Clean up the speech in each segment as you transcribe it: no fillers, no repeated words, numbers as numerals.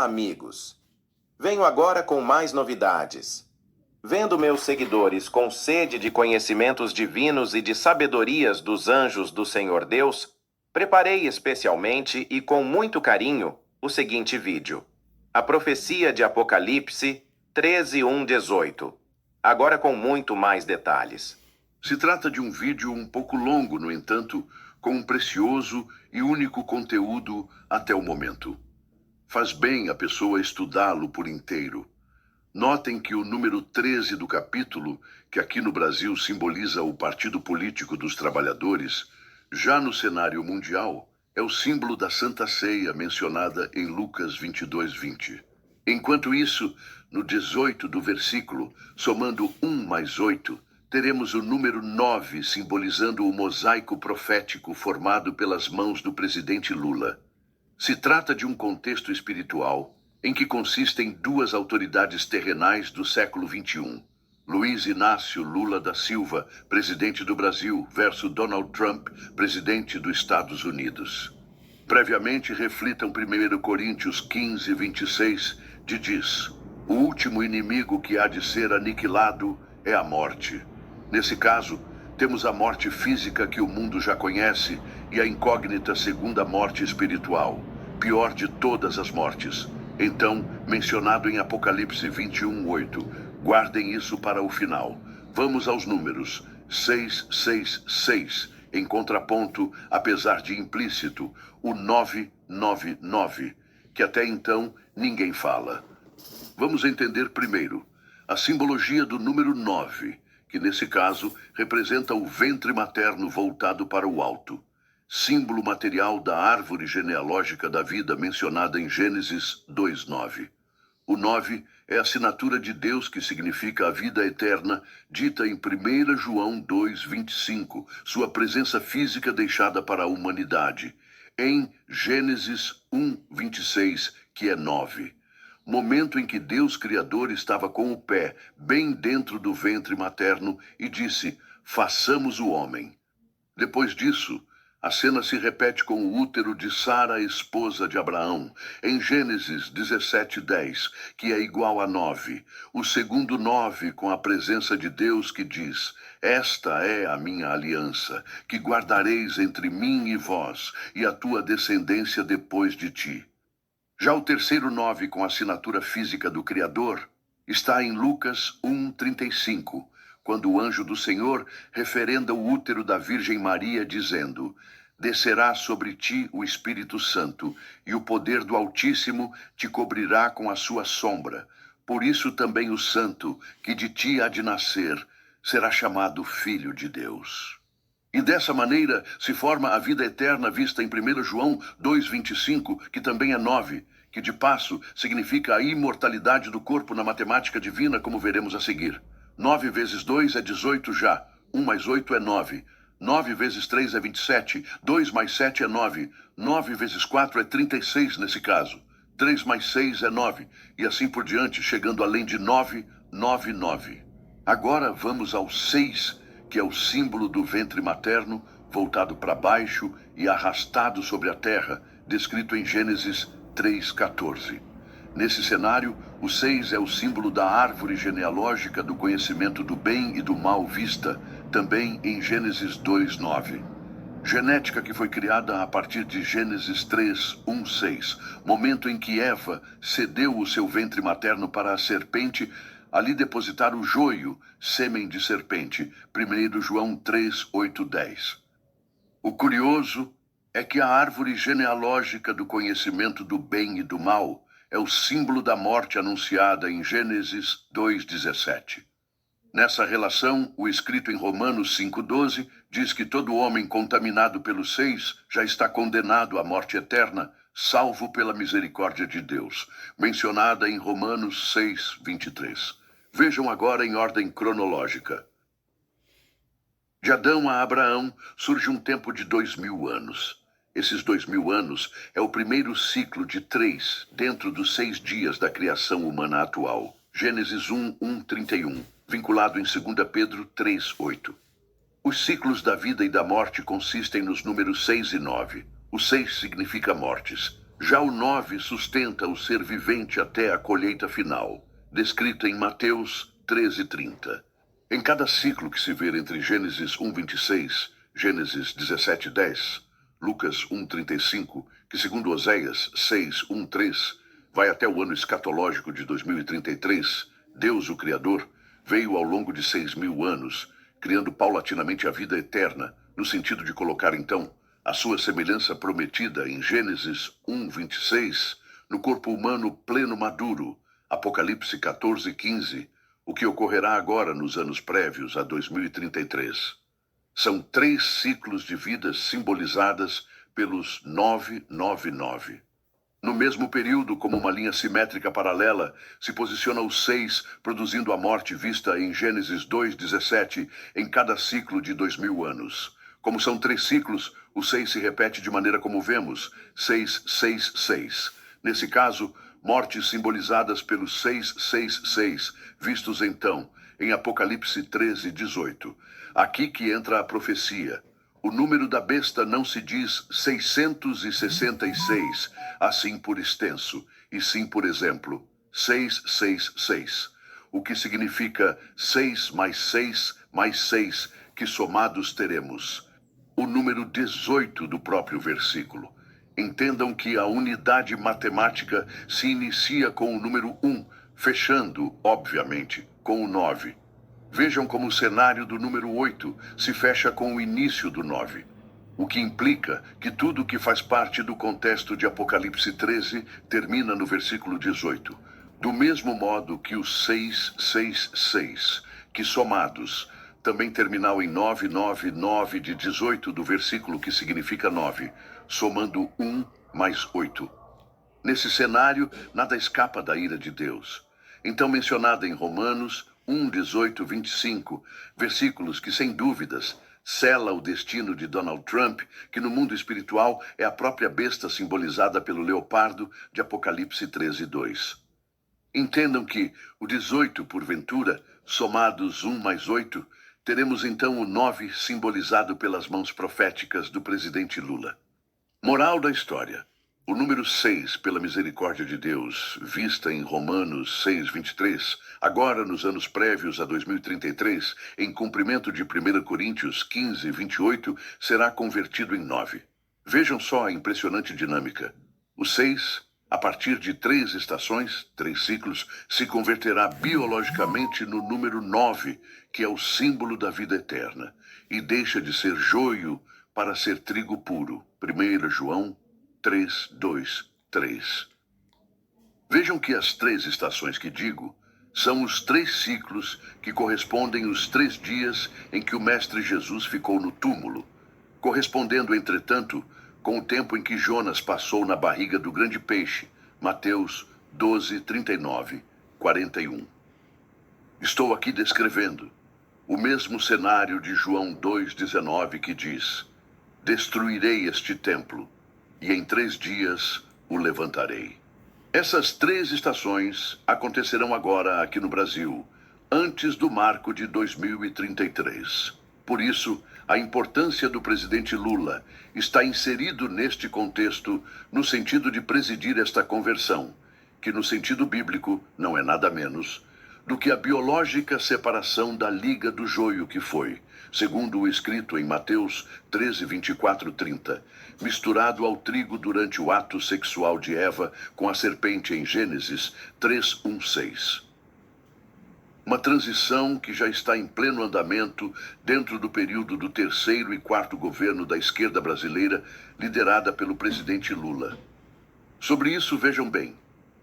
Olá, amigos! Venho agora com mais novidades. Vendo meus seguidores com sede de conhecimentos divinos e de sabedorias dos anjos do Senhor Deus, preparei especialmente e com muito carinho o seguinte vídeo. A profecia de Apocalipse 13:1-18. Agora com muito mais detalhes. Se trata de um vídeo um pouco longo, no entanto, com um precioso e único conteúdo até o momento. Faz bem a pessoa estudá-lo por inteiro. Notem que o número 13 do capítulo, que aqui no Brasil simboliza o Partido Político dos Trabalhadores, já no cenário mundial, é o símbolo da Santa Ceia mencionada em Lucas 22:20. Enquanto isso, no 18 do versículo, somando 1 mais 8, teremos o número 9 simbolizando o mosaico profético formado pelas mãos do presidente Lula. Se trata de um contexto espiritual em que consistem duas autoridades terrenais do século XXI. Luiz Inácio Lula da Silva, presidente do Brasil, versus Donald Trump, presidente dos Estados Unidos. Previamente, reflitam 1 Coríntios 15:26, que diz: o último inimigo que há de ser aniquilado é a morte. Nesse caso, temos a morte física que o mundo já conhece e a incógnita segunda morte espiritual, pior de todas as mortes. Então, mencionado em Apocalipse 21:8, guardem isso para o final. Vamos aos números. 666, em contraponto, apesar de implícito, o 999, que até então ninguém fala. Vamos entender primeiro a simbologia do número 9, que nesse caso representa o ventre materno voltado para o alto. Símbolo material da árvore genealógica da vida mencionada em Gênesis 2:9. O 9 é a assinatura de Deus que significa a vida eterna, dita em 1 João 2:25, sua presença física deixada para a humanidade. Em Gênesis 1:26, que é 9. Momento em que Deus Criador estava com o pé bem dentro do ventre materno e disse: façamos o homem. Depois disso, a cena se repete com o útero de Sara, esposa de Abraão, em Gênesis 17:10, que é igual a 9. O segundo 9 com a presença de Deus que diz: esta é a minha aliança, que guardareis entre mim e vós, e a tua descendência depois de ti. Já o terceiro 9 com a assinatura física do Criador está em Lucas 1:35, quando o anjo do Senhor referenda o útero da Virgem Maria, dizendo: descerá sobre ti o Espírito Santo, e o poder do Altíssimo te cobrirá com a sua sombra. Por isso também o santo, que de ti há de nascer, será chamado Filho de Deus. E dessa maneira se forma a vida eterna vista em 1 João 2:25, que também é 9, que de passo significa a imortalidade do corpo na matemática divina, como veremos a seguir. 9 vezes 2 é 18 já, 1 mais 8 é 9. 9 vezes 3 é 27, 2 mais 7 é 9, 9 vezes 4 é 36 nesse caso, 3 mais 6 é 9, e assim por diante, chegando além de 9, 9, 9. Agora vamos ao 6, que é o símbolo do ventre materno, voltado para baixo e arrastado sobre a terra, descrito em Gênesis 3:14. Nesse cenário, o 6 é o símbolo da árvore genealógica do conhecimento do bem e do mal vista, também em Gênesis 2:9. Genética que foi criada a partir de Gênesis 3:1-6, momento em que Eva cedeu o seu ventre materno para a serpente, ali depositar o joio, sêmen de serpente, 1 João 3:8-10. O curioso é que a árvore genealógica do conhecimento do bem e do mal é o símbolo da morte anunciada em Gênesis 2:17. Nessa relação, o escrito em Romanos 5:12 diz que todo homem contaminado pelo 6 já está condenado à morte eterna, salvo pela misericórdia de Deus, mencionada em Romanos 6:23. Vejam agora em ordem cronológica. De Adão a Abraão surge um tempo de 2000 anos. Esses 2000 anos é o primeiro ciclo de 3 dentro dos 6 dias da criação humana atual. Gênesis 1:31, vinculado em 2 Pedro 3:8. Os ciclos da vida e da morte consistem nos números 6 e 9. O 6 significa mortes. Já o 9 sustenta o ser vivente até a colheita final, descrita em Mateus 13:30. Em cada ciclo que se vê entre Gênesis 1:26, Gênesis 17:10, Lucas 1:35, que segundo Oséias 6:1-3, vai até o ano escatológico de 2033, Deus, o Criador, veio ao longo de 6.000 anos, criando paulatinamente a vida eterna, no sentido de colocar, então, a sua semelhança prometida em Gênesis 1:26, no corpo humano pleno maduro, Apocalipse 14:15, o que ocorrerá agora nos anos prévios a 2033. São 3 ciclos de vidas simbolizadas pelos 999. No mesmo período, como uma linha simétrica paralela, se posiciona o 6, produzindo a morte vista em Gênesis 2:17 em cada ciclo de 2.000 anos. Como são 3 ciclos, o 6 se repete de maneira como vemos, 6, 6, 6. Nesse caso, mortes simbolizadas pelos 666, vistos então em Apocalipse 13:18. Aqui que entra a profecia. O número da besta não se diz 666, assim por extenso, e sim, por exemplo, 666, o que significa 6 mais 6 mais 6, que somados teremos. O número 18 do próprio versículo. Entendam que a unidade matemática se inicia com o número 1, fechando, obviamente, com o 9. Vejam como o cenário do número 8 se fecha com o início do 9, o que implica que tudo que faz parte do contexto de Apocalipse 13 termina no versículo 18, do mesmo modo que o 666, que somados, também terminal em 999 de 18 do versículo que significa 9, somando 1 mais 8. Nesse cenário, nada escapa da ira de Deus. Então mencionada em Romanos 1, 18, 25, versículos que, sem dúvidas, sela o destino de Donald Trump, que no mundo espiritual é a própria besta simbolizada pelo leopardo de Apocalipse 13:2. Entendam que o 18, porventura, somados 1 mais 8, teremos então o 9 simbolizado pelas mãos proféticas do presidente Lula. Moral da história. O número 6, pela misericórdia de Deus, vista em Romanos 6:23, agora nos anos prévios a 2033, em cumprimento de 1 Coríntios 15:28, será convertido em 9. Vejam só a impressionante dinâmica. O 6, a partir de 3 estações, 3 ciclos, se converterá biologicamente no número 9, que é o símbolo da vida eterna, e deixa de ser joio para ser trigo puro. 1 João 3, 2, 3. Vejam que as 3 estações que digo são os 3 ciclos que correspondem os 3 dias em que o Mestre Jesus ficou no túmulo, correspondendo, entretanto, com o tempo em que Jonas passou na barriga do grande peixe, Mateus 12, 39, 41. Estou aqui descrevendo o mesmo cenário de João 2,19 que diz: destruirei este templo, e em 3 dias o levantarei. Essas 3 estações acontecerão agora aqui no Brasil, antes do marco de 2033. Por isso, a importância do presidente Lula está inserido neste contexto no sentido de presidir esta conversão, que no sentido bíblico não é nada menos do que a biológica separação da liga do joio que foi, segundo o escrito em Mateus 13, 24, 30, misturado ao trigo durante o ato sexual de Eva com a serpente em Gênesis 3, 1, 6. Uma transição que já está em pleno andamento dentro do período do 3º e 4º governo da esquerda brasileira, liderada pelo presidente Lula. Sobre isso, vejam bem,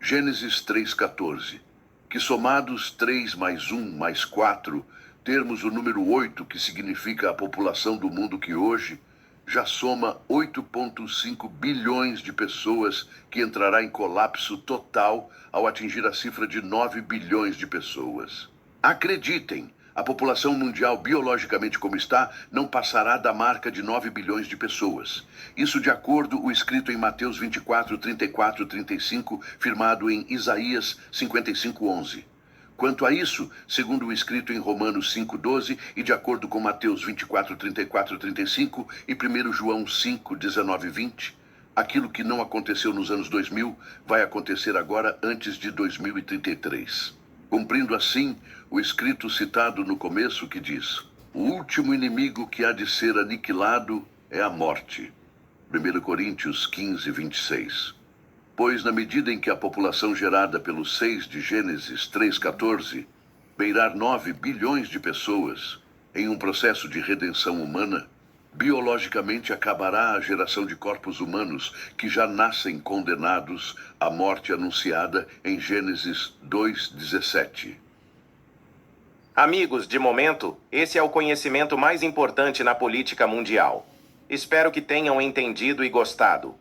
Gênesis 3,14, que somados 3 mais 1 mais 4, termos o número 8, que significa a população do mundo que hoje já soma 8,5 bilhões de pessoas, que entrará em colapso total ao atingir a cifra de 9 bilhões de pessoas. Acreditem, a população mundial, biologicamente como está, não passará da marca de 9 bilhões de pessoas. Isso de acordo com o escrito em Mateus 24, 34, 35, firmado em Isaías 55, 11. Quanto a isso, segundo o escrito em Romanos 5:12 e de acordo com Mateus 24, 34, 35 e 1 João 5, 19 e 20, Aquilo que não aconteceu nos anos 2000 vai acontecer agora antes de 2033. Cumprindo assim o escrito citado no começo que diz: o último inimigo que há de ser aniquilado é a morte. 1 Coríntios 15, 26. Pois na medida em que a população gerada pelos 6 de Gênesis 3,14 beirar 9 bilhões de pessoas em um processo de redenção humana, biologicamente acabará a geração de corpos humanos que já nascem condenados à morte anunciada em Gênesis 2,17. Amigos, de momento, esse é o conhecimento mais importante na política mundial. Espero que tenham entendido e gostado.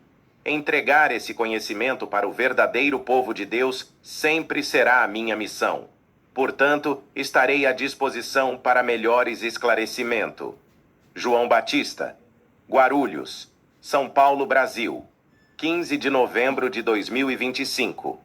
Entregar esse conhecimento para o verdadeiro povo de Deus sempre será a minha missão. Portanto, estarei à disposição para melhores esclarecimento. João Batista, Guarulhos, São Paulo, Brasil, 15 de novembro de 2025.